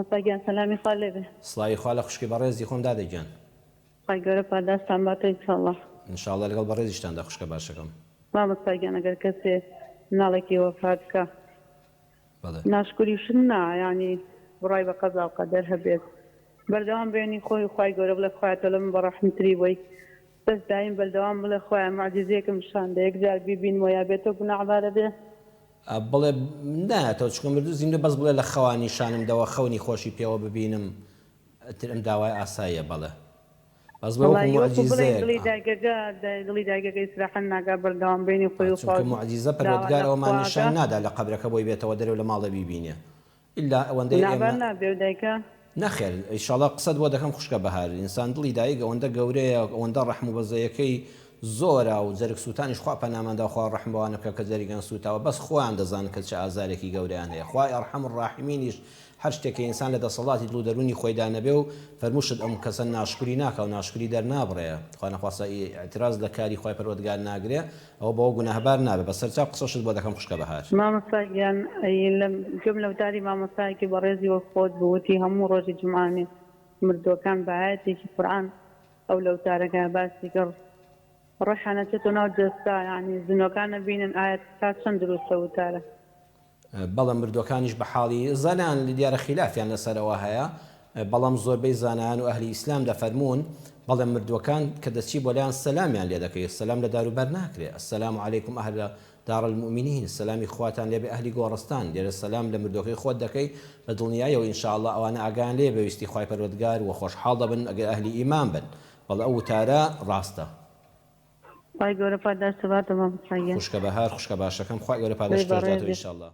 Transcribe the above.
مامۆستاگیان سەلامی خوا لێبێ. سڵاوی خوا لە خوشکی بەڕێزی خۆم دادەگیان. خی گەورە پاداشتان باتە ئینشاڵڵا. ئینشاڵڵا لەگەڵ بەڕێزیشتاندا خوشکە باشەکەم. مامۆستاگیان ئەگەر کەسێ مناڵێکی وەفات بکە بەڵێ ناشکریشن نا ینی بڕای بە قەزا و قەدەر هەبێت بەردەوام بێنی خۆی خی گەورە بڵێ خوایەتە لەم بەڕەحمتری بۆی بەس دایم بەردەوام بڵێ خۆیان معجزەیەکم شاندە یەکجار بیبین ویا بێتەوە گوناحبارە بێ بڵێ نایەتەوە چکە مردوو زیندە بەس بڵێ لە خەوانی شانمدەوە خەونی خۆشی پێوە ببینم ئەم داوای ئاساییە بەڵێ بەس بە وەکو معجیزەیەک دڵی داگەکە ئیسراحەت ناکات بەردەوام بینی خۆی و چونکە معجیزە پەروەردگار ئەومان نیشان نادا لە قەبرەکە بۆی بێتەوە دەرەوە لە ماڵە بیبینێ ئیلا ئەوەندەی نابێ دایکە نەخێر ئینشاڵڵا قسەت بۆ دەکەم خوشکە بەهار ئینسان دڵی دایک ئەوەندە گەورەیە ئەوەندە ڕەحم و بەزەیەکەی زۆرە و جەرگ سووتانیش خوا پەناماندا خوا ڕەحم بەوانە بکە کە جەریگەن سووتاوە بەس خۆیان دەزانن کە چه ئازارێکی گەورەیان هەیە خوای ئەرحەم الراحیمینیش هەر شتێکە ئینسان لە دەسەڵاتی دڵ و دەرونی خۆیدا نەبێ و فەرمووشت ئەم کەسە ناشکری ناکە و ناشکری دەرنابڕێ خوا نەخواسە ئاعتراز لە کاری خوای پەروەردگار ناگرێ ئەوە بەوە گوناهبار نابێت بەسەرچاو قسەشت بۆ دەکەم خوشکە بەهار. مامۆستاگیان گوێم لەوتاری مامۆستایەکی بەڕێزی وە خۆت بووتی هەموو ڕۆژی جمعانێ مردوەکان بەایەتێکی قورئان ئەو لەوتارەکە باسی کە ڕۆحیانە چێتۆ ناو جەستا یعنی زنۆکانە بینن ئاەت تا چەند دروستە وتارە بەڵام مردوەکانیش بە حاڵی زانان لە دیارە خلافیان لەسەرەوە هەیە بەڵام زۆربەی زانایان و ئەهلی ئیسلام دەفەرمونون بەڵام مردوەکان کە دەچی بۆ لایەن سەلامیان لێ دەکەی سەلام لە داروبەر ناکرێ السلام علیکم ئەهل دار المؤمنین سەلامی خواتان لێبێ ئەهلی گۆڕستان لێرە سەلام لە مردوەکەی خۆت دەکەی بە دڵنیایەوە ئینشاءڵڵا ئەوانە ئاگان لێ بەویستی خوای پەروەردگار و خۆشحاڵ دەبن ئەگەر ئەهلی ئیمان بن بەڵێ ئەو وتارە ڕاستە. خی گەورە پاداشت باتە مامۆستاگیان. خوشکە بەهار خوشکە باشەکەم خوای گەورە پاداشت باتەوە ئینشاءڵڵا.